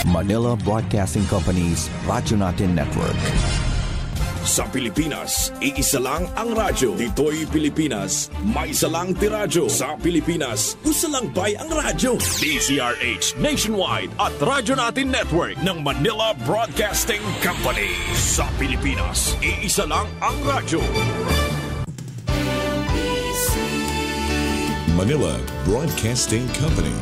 Manila Broadcasting Company's Radyo Natin Network. Sa Pilipinas, iisa lang ang radyo. Dito'y Pilipinas, may isa lang tiradyo. Sa Pilipinas, gusto lang bay ang radyo. DZRH Nationwide at Radyo Natin Network ng Manila Broadcasting Company. Sa Pilipinas, iisa lang ang radyo. Manila Broadcasting Company.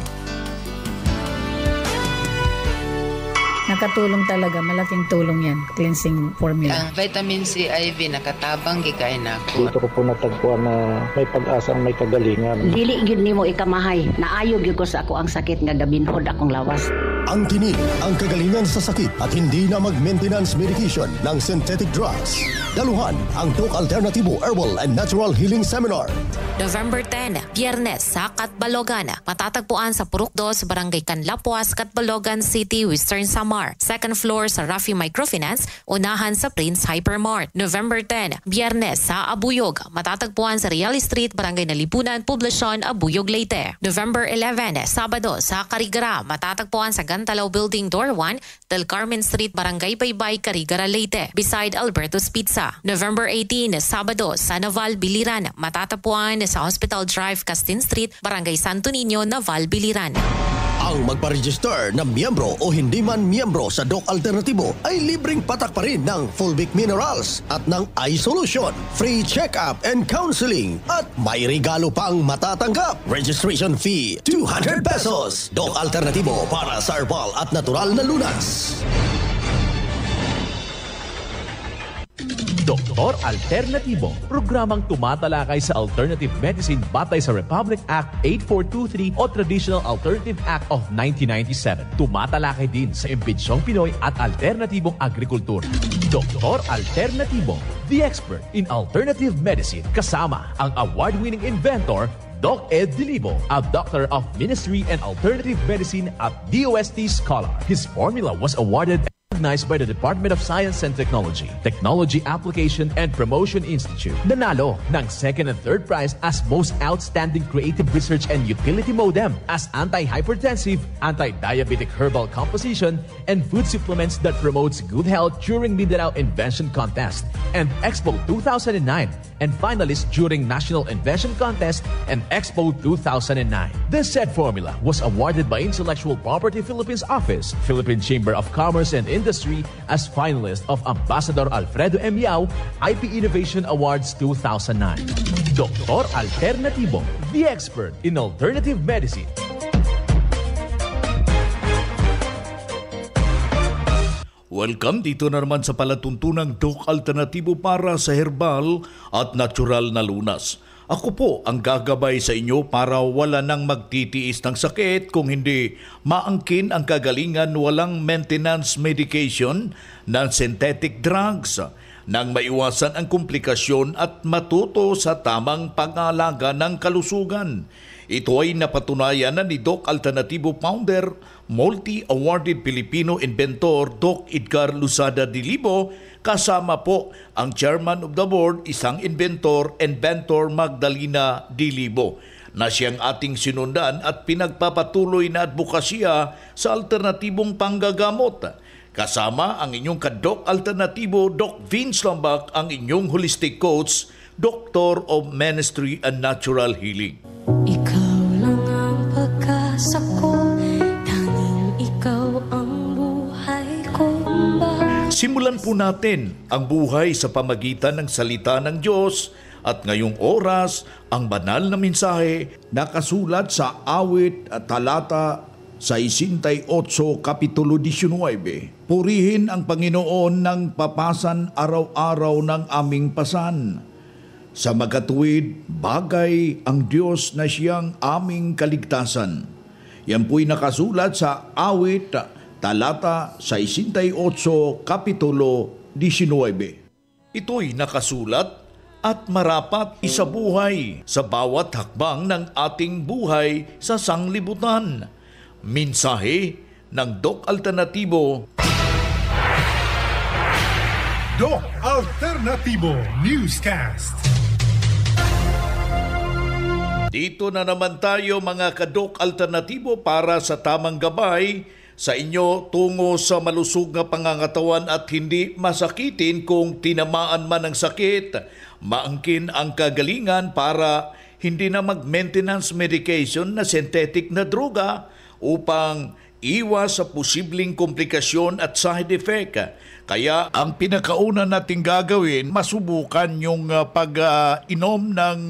Nakatulong talaga, malaking tulong yan, cleansing formula. Ang vitamin C IV nakatabang gikay na ako. Dito ko po natagpuan na may pag-asang may kagalingan. Dili gyud nimo ikamahay, naayo gyud ko sa ako ang sakit nga gabinhod akong lawas. Ang tinig, ang kagalingan sa sakit at hindi na mag-maintenance medication ng synthetic drugs. Daluhan ang Doc Alternativo Herbal and Natural Healing Seminar. November 10, Biyernes sa Catbalogan. Matatagpuan sa Purok 2, Barangay Canlapuas, Catbalogan City, Western Samar. Second floor sa Rafi Microfinance, unahan sa Prince Hypermart. November 10, Biyernes sa Abuyog. Matatagpuan sa Real Street, Barangay Nalipunan, Poblacion, Abuyog, Leyte. November 11, Sabado sa Carigara. Matatagpuan sa Gantalaw Building Door 1, Del Carmen Street, Barangay Baybay, Carigara, Leyte. Beside Alberto's Pizza. November 18, Sabado sa Naval, Biliran. Matatagpuan sa Hospital Drive, Castin Street, Barangay Santo Niño, Naval, Biliran. Ang magpa-register na miyembro o hindi man miyembro sa Doc Alternativo ay libreng patak pa rin ng Fulvic Minerals at ng iSolution. Free check-up and counseling at may regalo pang matatanggap. Registration fee, 200 pesos. Doc Alternativo para sa herbal at natural na lunas. Doktor Alternativo, programang tumatalakay sa alternative medicine batay sa Republic Act 8423 o Traditional Alternative Act of 1997. Tumatalakay din sa imbitsyong Pinoy at alternatibong agrikultura. Doktor Alternativo, the expert in alternative medicine, kasama ang award-winning inventor Doc Ed Dilibo, a doctor of ministry and alternative medicine at DOST Scholar. His formula was awarded recognized by the Department of Science and Technology, Technology Application and Promotion Institute. Nanalo ng second and third prize as Most Outstanding Creative Research and Utility Modem as Anti-Hypertensive, Anti-Diabetic Herbal Composition, and Food Supplements that Promotes Good Health during Mindanao Invention Contest and Expo 2009, and finalist during National Invention Contest and Expo 2009. This said formula was awarded by Intellectual Property Philippines Office, Philippine Chamber of Commerce and Industry as finalist of Ambassador Alfredo M. Yao IP Innovation Awards 2009. Doktor Alternativo, the expert in alternative medicine. Welcome dito na naman sa palatuntunang Doc Alternativo para sa herbal at natural na lunas. Ako po ang gagabay sa inyo para wala nang magtitiis ng sakit kung hindi maangkin ang kagalingan walang maintenance medication ng synthetic drugs nang maiwasan ang komplikasyon at matuto sa tamang pag-aalaga ng kalusugan. Ito ay napatunayan na ni Doc Alternativo founder, multi-awarded Filipino inventor Doc Edgar Luzada Dilibo, kasama po ang chairman of the board, isang inventor Magdalena Dilibo, na siyang ating sinundan at pinagpapatuloy na advokasya sa alternatibong panggagamot. Kasama ang inyong ka-Doc Alternativo, Doc Vince Lambak, ang inyong holistic coach, Doctor of Ministry and Natural Healing. Ikaw lang ang pag-asa ko, tanging ikaw ang buhay ko ba? Simulan po natin ang buhay sa pamagitan ng salita ng Diyos at ngayong oras ang banal na mensahe nakasulat sa awit at talata 68, Kapitulo 19. Purihin ang Panginoon ng papasan araw-araw ng aming pasan. Sa magkatuwid, bagay ang Diyos na siyang aming kaligtasan. Yan po'y nakasulat sa awit, talata 68, Kapitulo 19. Ito'y nakasulat at marapat isabuhay sa bawat hakbang ng ating buhay sa sanglibutan. Mensahe ng Doc Alternativo. Doc Alternativo Newscast. Dito na naman tayo mga kadok alternatibo para sa tamang gabay sa inyo tungo sa malusog na pangangatawan at hindi masakitin kung tinamaan man ng sakit. Maangkin ang kagalingan para hindi na mag-maintenance medication na synthetic na droga upang iwas sa posibleng komplikasyon at side effect. Kaya ang pinakauna nating gagawin, masubukan yung pag-inom ng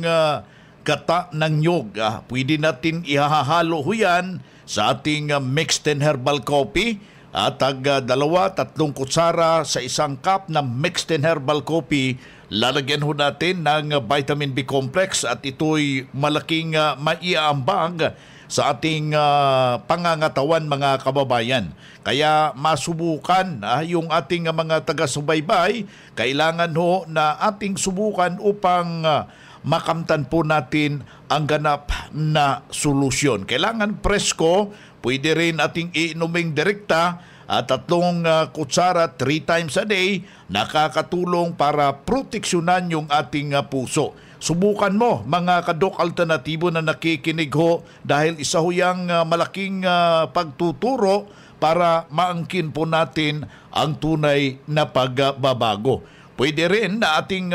gata ng nyog. Pwede natin ihahalo ho yan sa ating mixed and herbal coffee. Tag 2-3 kutsara sa isang cup na mixed and herbal coffee. Lalagyan ho natin ng vitamin B complex at ito'y malaking maiaambag sa ating pangangatawan mga kababayan. Kaya masubukan yung ating mga taga-subaybay, kailangan ho na ating subukan upang makamtan po natin ang ganap na solusyon. Kailangan presko, pwede rin ating iinuming direkta at 3 kutsara 3 times a day, nakakatulong para proteksyonan yung ating puso. Subukan mo mga kadok alternatibo na nakikinig ho dahil isa ho yung malaking pagtuturo para maangkin po natin ang tunay na pagbabago. Pwede rin na ating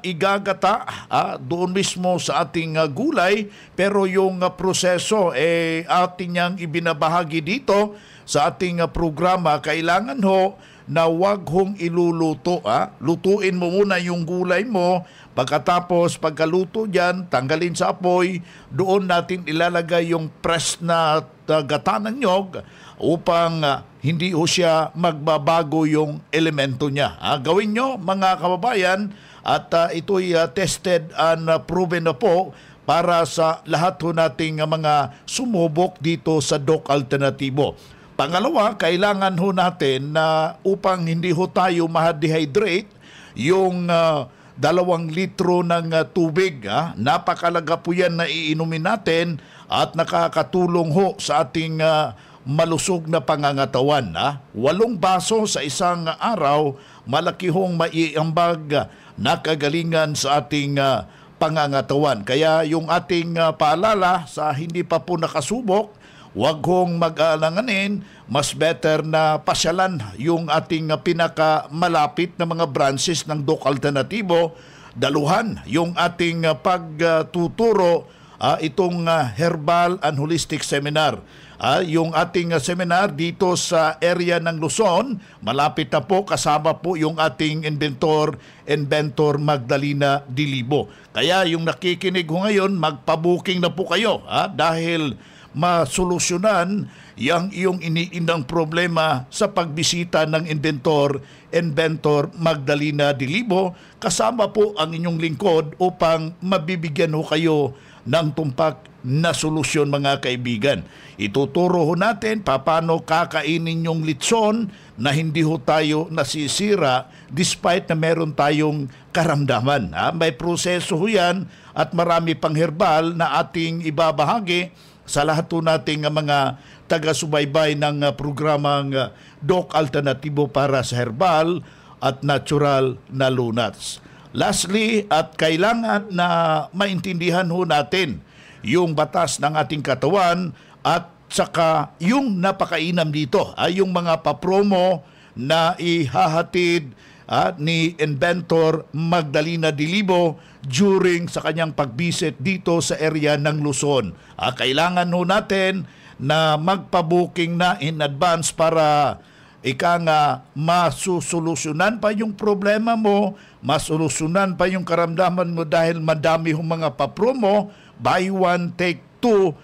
igagata doon mismo sa ating gulay, pero yung proseso ating niyang ibinabahagi dito sa ating programa. Kailangan ho na wag hong iluluto. Lutuin mo muna yung gulay mo, pagkatapos pagkaluto dyan, tanggalin sa apoy, doon natin ilalagay yung press na gata ng nyog upang hindi ho siya magbabago yung elemento niya. Gawin nyo mga kababayan at ito'y tested and proven na po para sa lahat ho nating mga sumubok dito sa Doc Alternatibo. Pangalawa, kailangan ho natin na upang hindi ho tayo ma-dehydrate, yung 2 litro ng tubig. Napakalaga po yan na iinumin natin at nakakatulong ho sa ating malusog na pangangatawan. 8 baso sa isang araw, malaki hong maiambag na kagalingan sa ating pangangatawan. Kaya yung ating paalala sa hindi pa po nakasubok, huwag hong mag-alanganin, mas better na pasyalan yung ating pinakamalapit na mga branches ng Doc Alternatibo. Daluhan yung ating pagtuturo, itong Herbal and Holistic Seminar. Yung ating seminar dito sa area ng Luzon, malapit na po, kasama po yung ating inventor Magdalena Dilibo. Kaya yung nakikinig ho ngayon, magpa-booking na po kayo dahil masolusyonan yang iyong iniindang problema sa pagbisita ng inventor Magdalena Dilibo. Kasama po ang inyong lingkod upang mabibigyan ho kayo ng tumpak na solusyon mga kaibigan. Ituturo ho natin paano kakainin yung litson na hindi ho tayo nasisira despite na meron tayong karamdaman. May proseso ho yan at marami pang herbal na ating ibabahagi sa lahat po nating mga taga-subaybay ng programang Doc Alternatibo para sa herbal at natural na lunas. Lastly, at kailangan na maintindihan ho natin yung batas ng ating katawan at saka yung napakainam dito, yung mga papromo na ihahatid ni inventor Magdalena Dilibo during sa kanyang pagbisit dito sa area ng Luzon. Kailangan ho natin na magpa-booking na in advance para masusolusyonan pa yung problema mo, masolusyonan pa yung karamdaman mo dahil madami hong mga papromo, buy one, take two,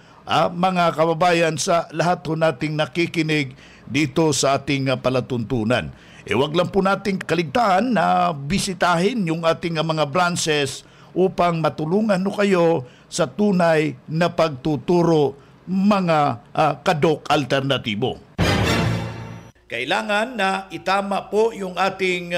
mga kababayan sa lahat ho nating nakikinig dito sa ating palatuntunan. Huwag lang po nating kaligtaan na bisitahin yung ating mga branches upang matulungan ho kayo sa tunay na pagtuturo mga kadok alternatibo. Kailangan na itama po yung ating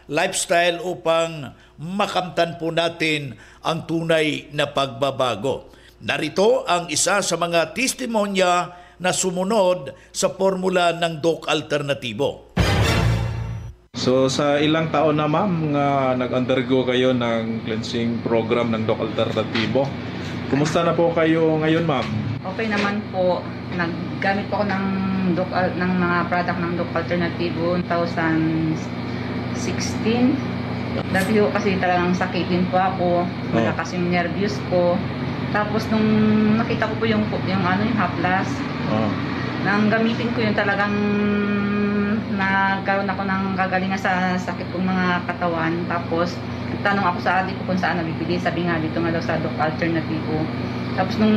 lifestyle upang makamtan po natin ang tunay na pagbabago. Narito ang isa sa mga testimonya na sumunod sa formula ng Doc Alternatibo. So sa ilang taon na ma'am nga nag-undergo kayo ng cleansing program ng Doc Alternatibo, Kumusta na po kayo ngayon, ma'am? Okay naman po. Naggamit po ako ng mga product ng Doc Alternativo 2016. Dati po kasi talagang sakitin po ako. Malakas yung nervyos ko. Tapos nung nakita ko po yung haplas, nang gamitin ko yun talagang nagkaroon ako ng kagalingan sa sakit kong mga katawan. Tapos tanong ako sa adik ko kung saan nabibili. Sabi nga dito nga daw sa Doc Alternativo. Tapos nung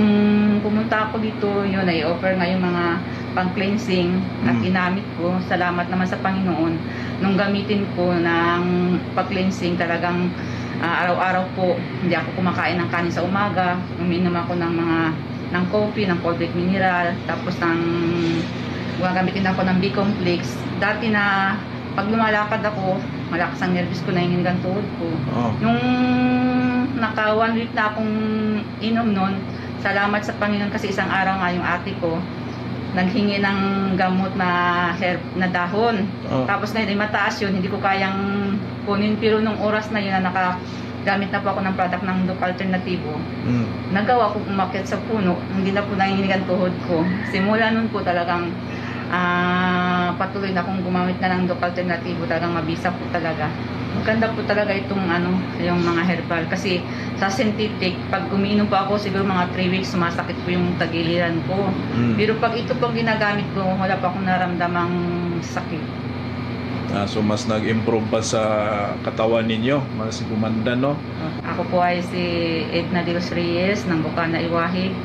pumunta ako dito, yun ay offer nga yung mga pang-cleansing at ginamit ko. Salamat naman sa Panginoon. Nung gamitin ko ng pag-cleansing, talagang araw-araw po, hindi ako kumakain ng kanin sa umaga. Uminom ako ng coffee, ng cold drink mineral, tapos gagamitin ako ng B-complex. Dati na pag lumalakad ako, malakas ang nervous ko, nahingin ang tuhod ko. Nung naka 1 week na akong inom nun, salamat sa Panginoon kasi isang araw nga yung ate ko naghingi ng gamot na herb na dahon. Tapos na yun, mataas yun, hindi ko kayang kunin. Pero nung oras na yun na nakagamit na po ako ng product ng Doc Alternativo, nagawa ko umakyat sa puno, hindi na po nanginginig ang tuhod ko. Simula nun po talagang patuloy na akong gumamit na ng Doc Alternativo, talagang mabisa po talaga. Maganda po talaga itong yung mga herbal kasi sa synthetic, pag umiinom po ako siguro mga 3 weeks sumasakit po yung tagiliran ko. Pero pag ito pong ginagamit ko, wala pa akong naramdamang sakit. So mas nag-improve pa sa katawan ninyo, mas gumanda, no? Ako po ay si Edna de los Reyes ng Bukana, Iwahig.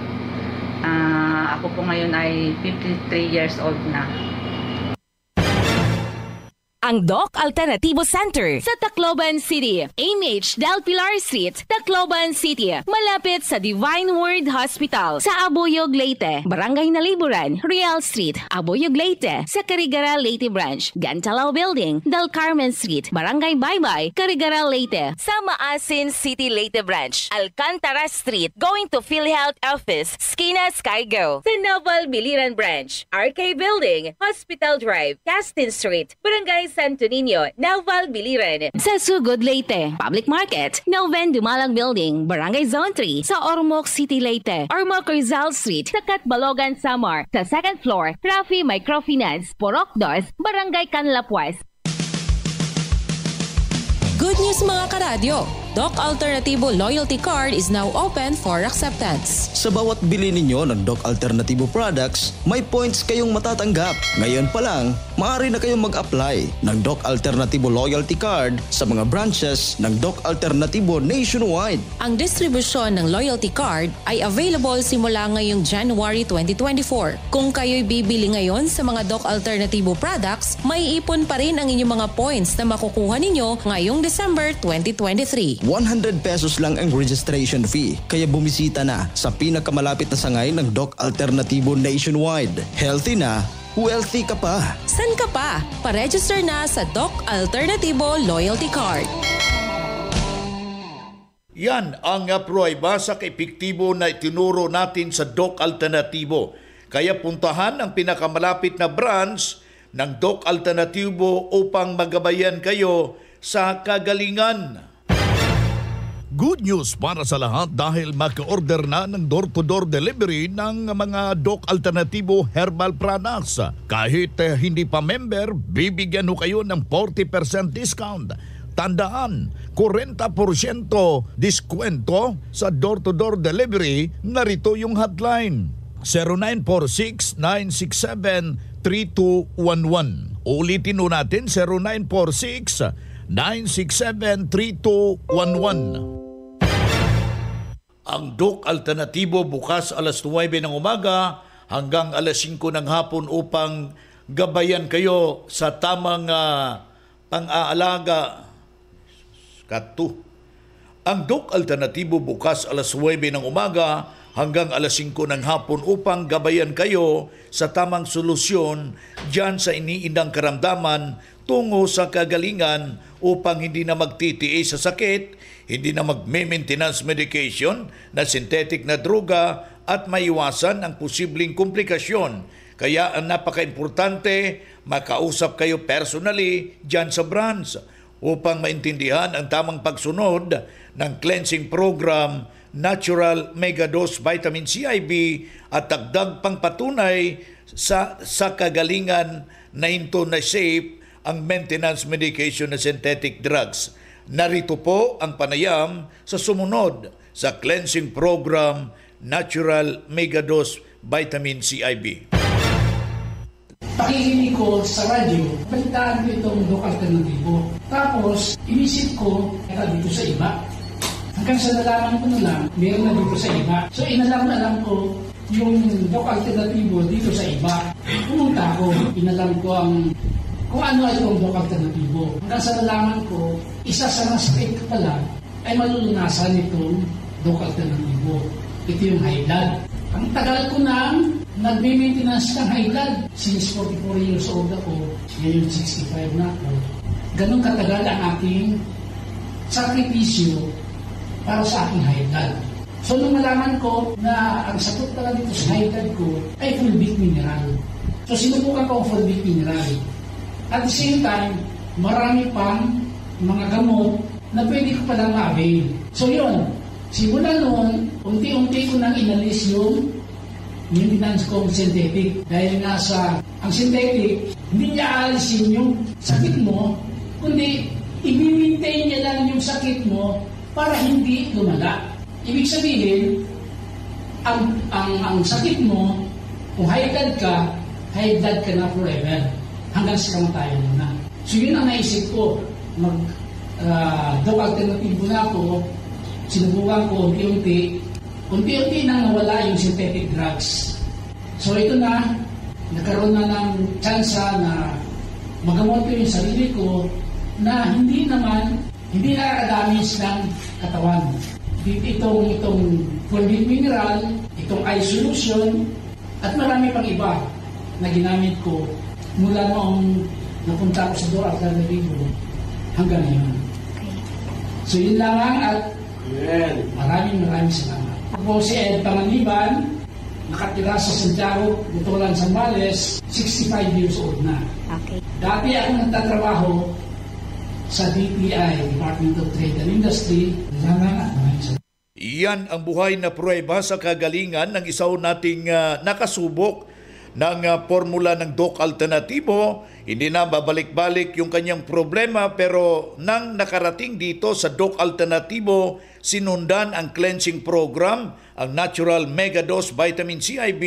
Ako po ngayon ay 53 years old na. Ang Doc Alternativo Center sa Tacloban City, AMH Del Pilar Street, Tacloban City, malapit sa Divine Word Hospital sa Abuyog, Leyte, Barangay Naliburan, Real Street, Abuyog, Leyte, sa Carigara, Leyte Branch, Gantalao Building, Del Carmen Street, Barangay Baybay, Carigara, Leyte, sa Maasin City, Leyte Branch, Alcantara Street, going to PhilHealth Office, Skina Skygo, sa Naval Biliran Branch, RK Building, Hospital Drive, Castin Street, Barangay Santo Niño, Naval Biliran. Sa Sugod, Leyte, Public Market, Noven Dumalang Building, Barangay Zone 3, sa Ormoc City, Leyte, Ormoc Rizal Street, sa Catbalogan, Samar, sa 2nd floor, Rafi Microfinance, Porok 2, Barangay Canlapuas. Good news mga karadyo! Doc Alternativo Loyalty Card is now open for acceptance. Sa bawat bili ninyo ng Doc Alternativo products, may points kayong matatanggap. Ngayon pa lang, maaari na kayong mag-apply ng Doc Alternativo Loyalty Card sa mga branches ng Doc Alternativo nationwide. Ang distribusyon ng Loyalty Card ay available simula ngayong January 2024. Kung kayo'y bibili ngayon sa mga Doc Alternativo products, may ipon pa rin ang inyong mga points na makukuha ninyo ngayong December 2023. 100 pesos lang ang registration fee, kaya bumisita na sa pinakamalapit na sangay ng Doc Alternativo nationwide. Healthy na, wealthy ka pa. San ka pa? Pa-register na sa Doc Alternativo Loyalty Card. Yan ang pruweba sa epektibo na itinuro natin sa Doc Alternativo. Kaya puntahan ang pinakamalapit na branch ng Doc Alternativo upang magabayan kayo sa kagalingan. Good news para sa lahat dahil maka-order na ng door-to-door delivery ng mga Doc Alternativo herbal products. Kahit hindi pa member, bibigyan ho kayo ng 40% discount. Tandaan, 40% diskwento sa door-to-door delivery, narito yung hotline. 0946-967-3211. Ulitin ho natin, 0946-967-3211. Ang Doc Alternativo bukas alas 9 ng umaga hanggang alas 5 ng hapon upang gabayan kayo sa tamang pang-aalaga. Ang Doc Alternativo bukas alas 9 ng umaga hanggang alas 5 ng hapon upang gabayan kayo sa tamang solusyon dyan sa iniindang karamdaman tungo sa kagalingan upang hindi na magtitiis sa sakit, hindi na magme-maintenance medication na synthetic na droga at maiwasan ang posibleng komplikasyon. Kaya ang napaka-importante, makausap kayo personally dyan sa branch upang maintindihan ang tamang pagsunod ng cleansing program Natural Megadose Vitamin CIB at dagdag pang patunay sa kagalingan na into na safe ang maintenance medication na synthetic drugs. Narito po ang panayam sa sumunod sa cleansing program Natural Megadose Vitamin CIB. Pakikinig ko sa radyo, balitaan ko itong Doc Alternatibo. Tapos, inisip ko, dito sa iba. Hanggang sa nalaman ko na lang, meron na dito sa iba. So, inalam ko yung Doc Alternatibo dito sa iba. Pumunta ko, inalam ko kung ano itong Doc Alternatibo. Hanggang sa nalaman ko, isa sa nasakit ko pala ay malulunasan itong Doc Alternativo. Ito yung high blood. Ang tagal ko nang nagme-maintenance ng high blood. Since 44 years old ako, ngayon 65 na ako. Ganun katagal ang aking sakripisyo para sa aking high blood. So nung malaman ko na ang sagot pala dito sa high blood ko ay fulvic mineral. So sinubukan ko ang fulvic mineral. At the same time, marami pang mga gamot na pwede ko palang ma-avail. So yun, simula noon, unti-unti ko nang inalis yung maintenance kong synthetic. Dahil nga ang synthetic, hindi niya aalisin yung sakit mo, kundi i-maintain niya lang yung sakit mo para hindi lumala. Ibig sabihin, ang sakit mo, kung high blood ka na forever. Hanggang sa kamatayan mo na. So yun ang naisip ko. Doc Alternativo na ako, sinubukan ko unti-unti nang nawala yung synthetic drugs. So ito na, nagkaroon na ng tsansa na magamot ko yung sarili ko na hindi nakaka-damage ng katawan. Itong fulvic mineral, itong eye solution, at marami pang iba na ginamit ko mula noong napunta ko sa Doc Alternativo hanggang ngayon. So yun lang at maraming salamat. Ako si Ed Panganiban, nakatira sa Santiago, Butulan, Zambales, 65 years old na. Okay. Dati ako nagtatrabaho sa DTI, Department of Trade and Industry. Iyan ang buhay na pruweba sa kagalingan ng isaw nating nakasubok ng formula ng Doc Alternativo. Hindi na babalik-balik yung kanyang problema, pero nang nakarating dito sa Doc Alternativo, sinundan ang cleansing program, ang Natural Megadose Vitamin CIB,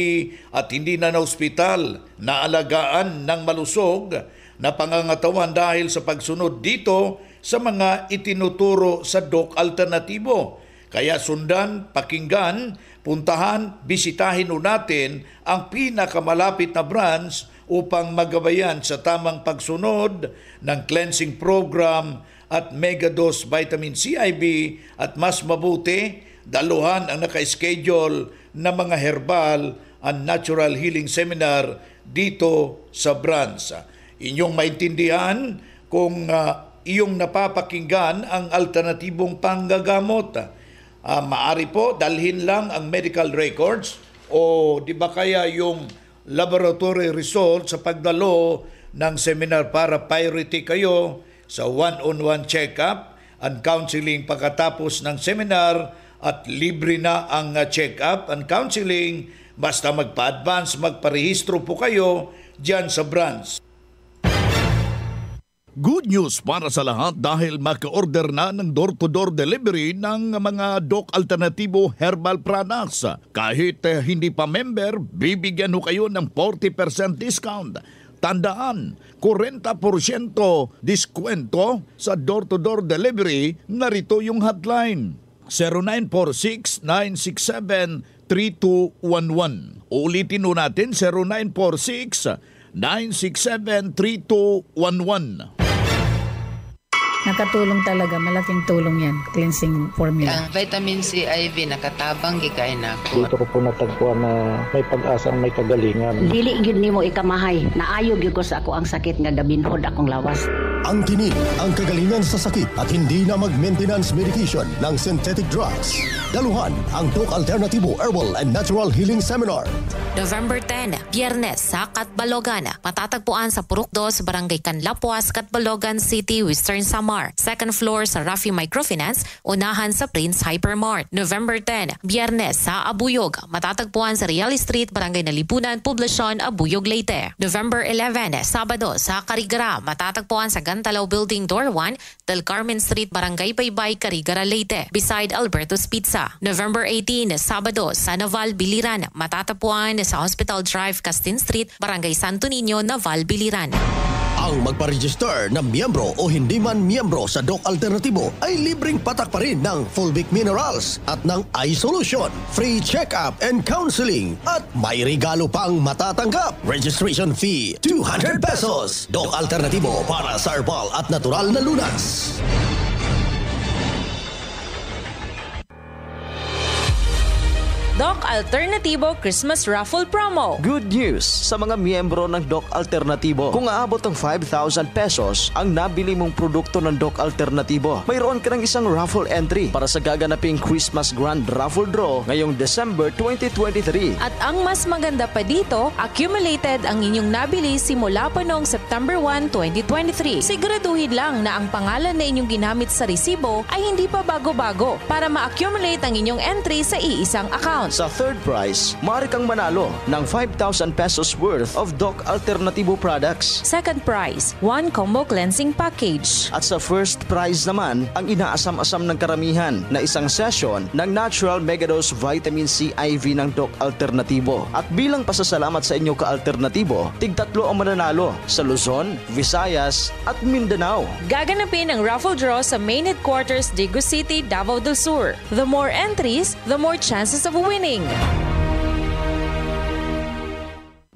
at hindi na ospital, naalagaan ng malusog na pangangatawan dahil sa pagsunod dito sa mga itinuturo sa Doc Alternativo. Kaya sundan, pakinggan, puntahan, bisitahin natin ang pinakamalapit na branch upang magabayan sa tamang pagsunod ng cleansing program at Megadose Vitamin CIB, at mas mabuti, daluhan ang naka-schedule na mga herbal and natural healing seminar dito sa branch. Inyong maintindihan kung iyong napapakinggan ang alternatibong panggagamot. Maari po dalhin lang ang medical records o di ba kaya yung laboratory result sa pagdalo ng seminar para priority kayo sa one-on-one check-up and counseling pagkatapos ng seminar, at libre na ang check-up and counseling basta magpa-advance, magparehistro po kayo dyan sa branch. Good news para sa lahat dahil maka-order na ng door-to-door delivery ng mga Doc Alternativo herbal products. Kahit hindi pa member, bibigyan ho kayo ng 40% discount. Tandaan, 40% diskwento sa door-to-door delivery. Narito yung hotline, 0946-967-3211. Ulitin ho natin, 0946-967-3211. Nakatulong talaga, malaking tulong yan, cleansing formula. Ang vitamin C IV nakatabang gikain ako. Dito ko po natagpuan na may pag-asang may kagalingan. Dili gyud nimo ikamahay, naayo gyud ko sa ako ang sakit nga gabinhod akong lawas. Ang tinig, ang kagalingan sa sakit at hindi na mag-maintenance medication ng synthetic drugs. Daluhan ang Doc Alternativo Herbal and Natural Healing Seminar. November 10, Biyernes sa Katbalogan. Matatagpuan sa Purok 2, Barangay Canlapuas, Katbalogan City, Western Samar. Samar. Second floor sa Rafi Microfinance, unahan sa Prince Hypermart. November 10, Biyernes sa Abuyog. Matatagpuan sa Real Street, Barangay Nalipunan, Poblacion, Abuyog, Leyte. November 11, Sabado sa Carigara. Matatagpuan sa Gantalaw Building Door 1, Del Carmen Street, Barangay Baybay, Carigara, Leyte. Beside Alberto's Pizza. November 18, Sabado sa Naval, Biliran. Matatagpuan sa Hospital Drive, Castin Street, Barangay Santo Niño, Naval, Biliran. Ang magpa-register na miyembro o hindi man miyembro sa Doc Alternatibo ay libreng patak pa rin ng Fulvic Minerals at ng iSolution, free check-up and counseling at may regalo pang matatanggap. Registration fee, 200 pesos. Doc Alternatibo para sa herbal at natural na lunas. Doc Alternatibo Christmas Raffle Promo. Good news sa mga miyembro ng Doc Alternatibo. Kung aabot ng 5,000 pesos ang nabili mong produkto ng Doc Alternatibo, mayroon ka ng isang raffle entry para sa gaganaping Christmas Grand Raffle Draw ngayong December 2023. At ang mas maganda pa dito, accumulated ang inyong nabili simula pa noong September 1, 2023. Siguraduhin lang na ang pangalan na inyong ginamit sa resibo ay hindi pa bago-bago para ma-accumulate ang inyong entry sa iisang account. Sa third prize, maaari kang manalo ng 5,000 pesos worth of Doc Alternatibo products. Second prize, 1 combo cleansing package. At sa first prize naman, ang inaasam-asam ng karamihan na isang session ng Natural Megadose Vitamin C IV ng Doc Alternatibo. At bilang pasasalamat sa inyo ka-alternatibo, tig-tatlo ang mananalo sa Luzon, Visayas at Mindanao. Gaganapin ang raffle draw sa main headquarters Dagu City, Davao del Sur. The more entries, the more chances of winning.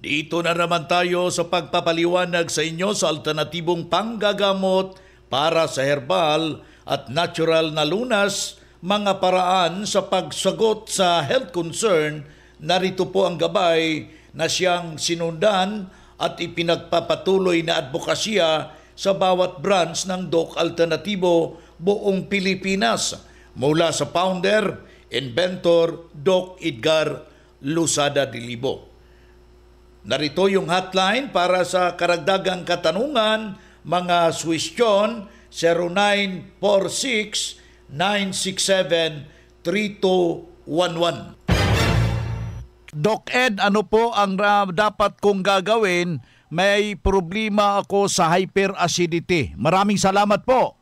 Dito na naman tayo sa pagpapaliwanag sa inyo sa alternatibong panggagamot para sa herbal at natural na lunas, mga paraan sa pagsagot sa health concern. Narito po ang gabay na siyang sinundan at ipinagpapatuloy na advokasya sa bawat branch ng Doc Alternatibo buong Pilipinas mula sa founder, inventor Doc Edgar Lusada Dilibo. Narito yung hotline para sa karagdagang katanungan, mga suwestyon, 0946-967-3211. Doc Ed, ano po ang dapat kong gagawin? May problema ako sa hyperacidity. Maraming salamat po.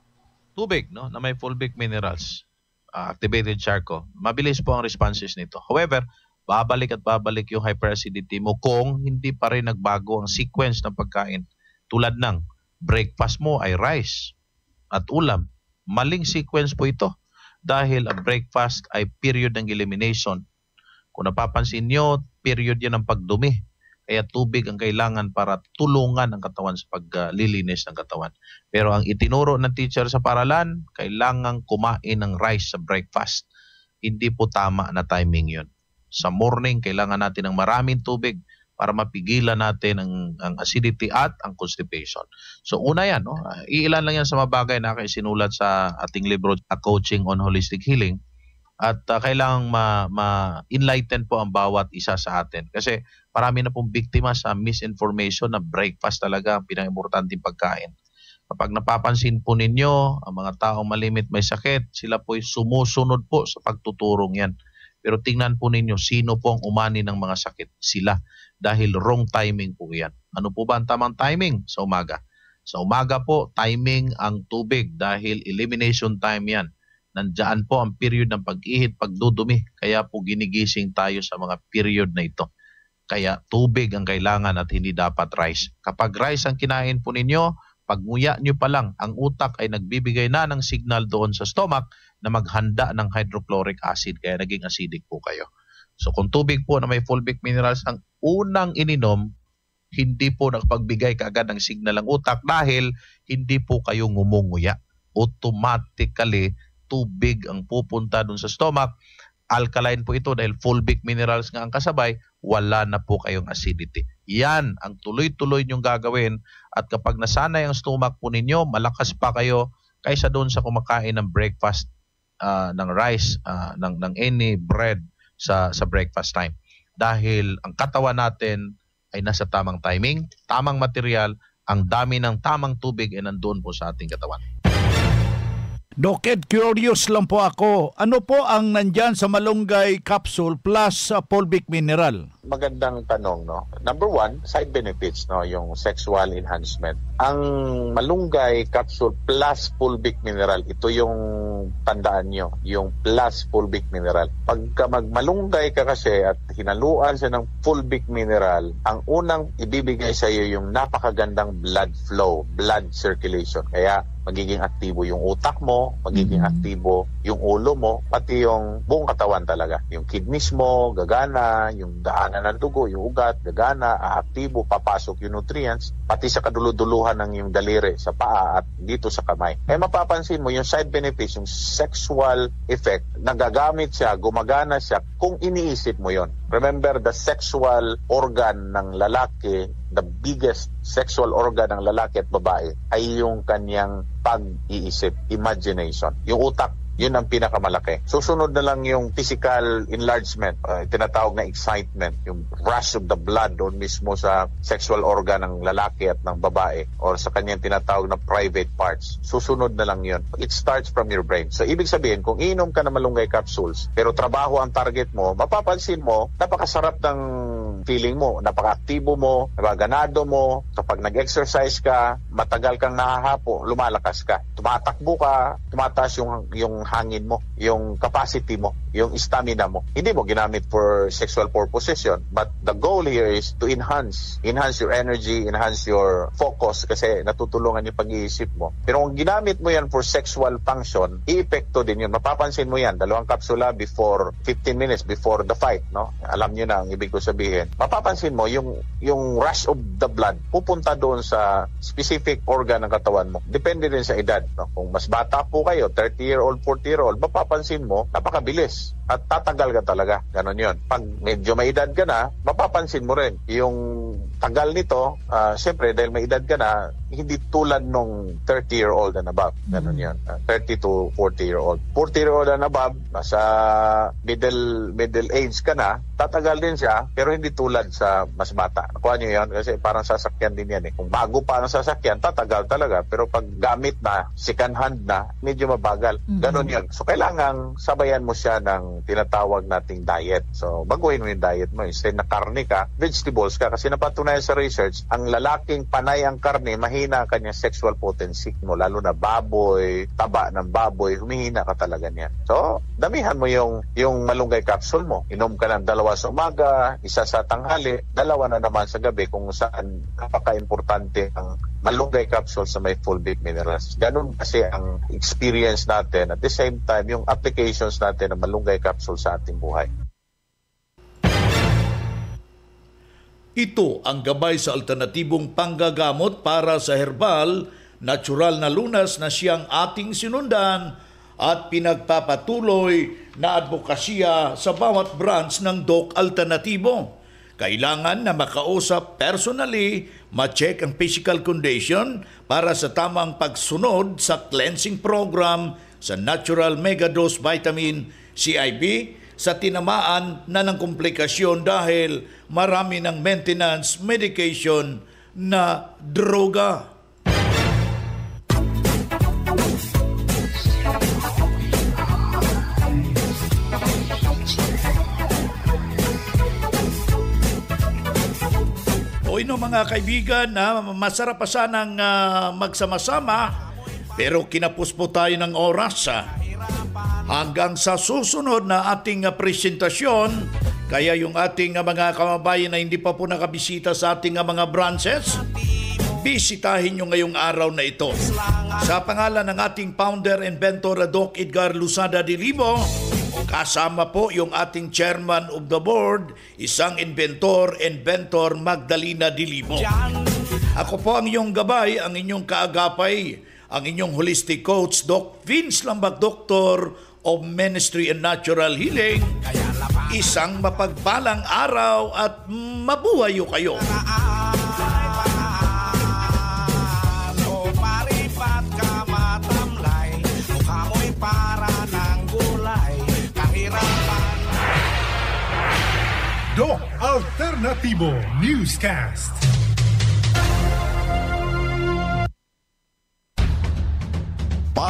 Tubig, no, na may fulvic minerals. Activated charcoal. Mabilis po ang responses nito. However, babalik at babalik yung hyperacidity mo kung hindi pa rin nagbago ang sequence ng pagkain. Tulad ng breakfast mo ay rice at ulam. Maling sequence po ito dahil ang breakfast ay period ng elimination. Kung napapansin nyo, period yan ng pagdumi. Kaya tubig ang kailangan para tulungan ang katawan sa paglilinis ng katawan. Pero ang itinuro ng teacher sa paralan, kailangan kumain ng rice sa breakfast. Hindi po tama na timing yun. Sa morning, kailangan natin ng maraming tubig para mapigilan natin ang acidity at ang constipation. So una yan, no? Iilan lang yan sa mga bagay na isinulat sa ating libro, A Coaching on Holistic Healing. At kailangang ma-enlighten po ang bawat isa sa atin. Kasi marami na pong biktima sa misinformation na breakfast talaga ang pinaka-importanting pagkain. Kapag napapansin po ninyo, ang mga taong malimit may sakit, sila po'y sumusunod po sa pagtuturong yan. Pero tingnan po ninyo, sino po ang umani ng mga sakit? Sila. Dahil wrong timing po yan. Ano po ba ang tamang timing? Sa umaga. Sa umaga po, timing ang tubig dahil elimination time yan. Nandiyan po ang period ng pag-ihit, pagdudumi. Kaya po ginigising tayo sa mga period na ito. Kaya tubig ang kailangan at hindi dapat rice. Kapag rice ang kinain po ninyo, pag-nguya nyo pa lang, ang utak ay nagbibigay na ng signal doon sa stomach na maghanda ng hydrochloric acid. Kaya naging acidic po kayo. So kung tubig po na may fulvic minerals ang unang ininom, hindi po nakapagbigay kaagad ng signal ang utak dahil hindi po kayo ngumunguya. Automatically, tubig ang pupunta dun sa stomach. Alkaline po ito dahil fulvic minerals nga ang kasabay, wala na po kayong acidity. Yan ang tuloy-tuloy nyong gagawin at kapag nasanay ang stomach po ninyo, malakas pa kayo kaysa doon sa kumakain ng breakfast, ng rice, ng any bread sa breakfast time. Dahil ang katawan natin ay nasa tamang timing, tamang material, ang dami ng tamang tubig ay nandoon po sa ating katawan. Doc Ed, curious lang po ako. Ano po ang nandyan sa malunggay capsule plus fulvic mineral? Magandang tanong, no? Number one, side benefits, no? Yung sexual enhancement. Ang malunggay capsule plus fulvic mineral, ito yung tandaan nyo, yung plus fulvic mineral. Pagka magmalunggay ka kasi at hinaluan siya ng fulvic mineral, ang unang ibibigay sa iyo yung napakagandang blood flow, blood circulation. Kaya magiging aktibo yung utak mo, magiging aktibo yung ulo mo, pati yung buong katawan talaga. Yung kidneys mo, gagana, yung daanan ng dugo, yung ugat, gagana, aaktibo, papasok yung nutrients, pati sa kaduluduluhan ng yung daliri sa paa at dito sa kamay. Kaya mapapansin mo yung side benefits, yung sexual effect, nagagamit siya, gumagana siya kung iniisip mo yon. Remember, the sexual organ ng lalaki, the biggest sexual organ ng lalaki at babae ay yung kanyang pag-iisip, imagination. Yung utak, yun ang pinakamalaki. Susunod na lang yung physical enlargement, tinatawag na excitement, yung rush of the blood doon mismo sa sexual organ ng lalaki at ng babae or sa kanyang tinatawag na private parts. Susunod na lang yun. It starts from your brain. So, ibig sabihin, kung inom ka na malunggay capsules, pero trabaho ang target mo, mapapansin mo, napakasarap ng feeling mo, napaka-aktibo mo, napaganado mo, kapag nag-exercise ka, matagal kang nahahapo, lumalakas ka. Tumatakbo ka, tumataas yung hangin mo, yung capacity mo, yung stamina mo. Hindi mo ginamit for sexual purposes yun. But the goal here is to enhance your energy, enhance your focus kasi natutulungan yung pag-iisip mo. Pero kung ginamit mo yan for sexual function, i-epekto din yun. Mapapansin mo yan, 2 kapsula before 15 minutes before the fight, no? Alam nyo na ang ibig ko sabihin. Mapapansin mo yung rush of the blood pupunta doon sa specific organ ng katawan mo. Depende din sa edad, no? Kung mas bata po kayo, 30-year-old, 40-year-old, mapapansin mo, napakabilis at tatagal ka talaga. Ganon yun. Pag medyo may edad ka na, mapapansin mo rin yung tagal nito, siyempre dahil may edad ka na, hindi tulad nung 30-year-old and above. Ganon yun. 30 to 40-year-old. 40-year-old and above, nasa middle age ka na, tatagal din siya, pero hindi tulad sa mas bata. Nakuha nyo yun? Kasi parang sasakyan din yan eh. Kung bago pa ang sasakyan, tatagal talaga. Pero pag gamit na, second hand na, medyo mabagal. Ganon yun. So, kailangan sabayan mo siya ng tinatawag nating diet. So, baguhin mo yung diet mo. Instead na karne ka, vegetables ka. Kasi napatunayan sa research, ang lalaking panay ang karne, mahina ang kanyang sexual potency mo. Lalo na baboy, taba ng baboy, humihina ka talaga niyan. So, damihan mo yung malunggay capsule mo. Inom ka ng 2 sa umaga, 1 sa tanghali, 2 na naman sa gabi kung saan napaka-importante ang malunggay capsule sa may fulvic minerals. Ganun kasi ang experience natin at the same time yung applications natin ng malunggay capsule sa ating buhay. Ito ang gabay sa alternatibong panggagamot para sa herbal, natural na lunas na siyang ating sinundan at pinagpapatuloy na advokasya sa bawat branch ng Doc Alternatibo. Kailangan na makausap personally, ma-check ang physical condition para sa tamang pagsunod sa cleansing program sa Natural Megadose Vitamin CIB sa tinamaan na ng komplikasyon dahil marami ng maintenance medication na droga. No, mga kaibigan, masarap pa sanang magsama-sama pero kinapos po tayo ng oras. Hanggang sa susunod na ating presentasyon, kaya yung ating mga kababayan na hindi pa po nakabisita sa ating mga branches, bisitahin nyo ngayong araw na ito. Sa pangalan ng ating founder, inventor, Doc Edgar Lusada Dilibo, kasama po yung ating chairman of the board, isang inventor Magdalena Dilibo. Ako po ang inyong gabay, ang inyong kaagapay, ang inyong holistic coach, Doc Vince Lambak, Doctor of Ministry and Natural Healing. Isang mapagpalang araw at mabuhayo kayo. Doc Alternativo Newscast.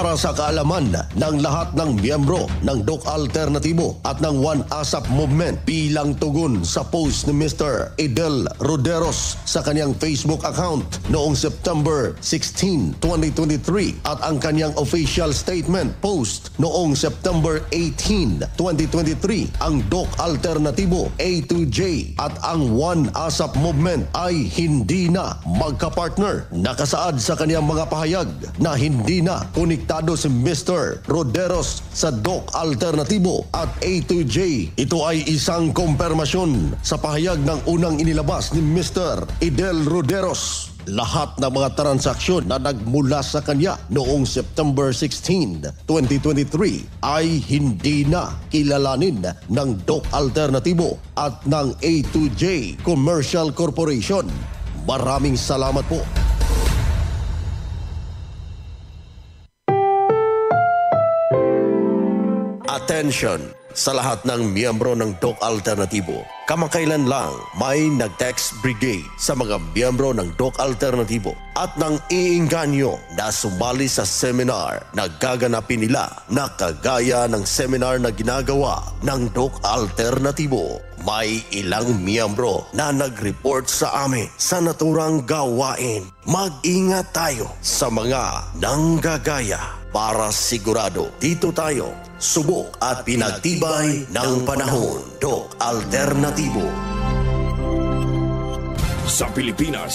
para sa kaalaman ng lahat ng miyembro ng Doc Alternatibo at ng One ASAP Movement bilang tugon sa post ni Mr. Idel Roderos sa kanyang Facebook account noong September 16, 2023 at ang kanyang official statement post noong September 18, 2023, ang Doc Alternatibo A2J at ang One ASAP Movement ay hindi na magkapartner. Nakasaad sa kanyang mga pahayag na hindi na konektado si Mr. Roderos sa Doc Alternatibo at A2J. Ito ay isang kumpirmasyon sa pahayag ng unang inilabas ni Mr. Idel Roderos. Lahat ng mga transaksyon na nagmula sa kanya noong September 16, 2023 ay hindi na kilalanin ng Doc Alternatibo at ng A2J Commercial Corporation. Maraming salamat po. Attention sa lahat ng miyembro ng Doc Alternatibo. Kamakailan lang may nag-text brigade sa mga miyembro ng Doc Alternatibo at nang iinganyo na sumali sa seminar na gaganapin nila na kagaya ng seminar na ginagawa ng Doc Alternatibo. May ilang miyembro na nag-report sa amin sa naturang gawain. Mag-ingat tayo sa mga nanggagaya para sigurado dito tayo subok at pinagtibay ng panahon. Doc Alternatibo. Sa Pilipinas,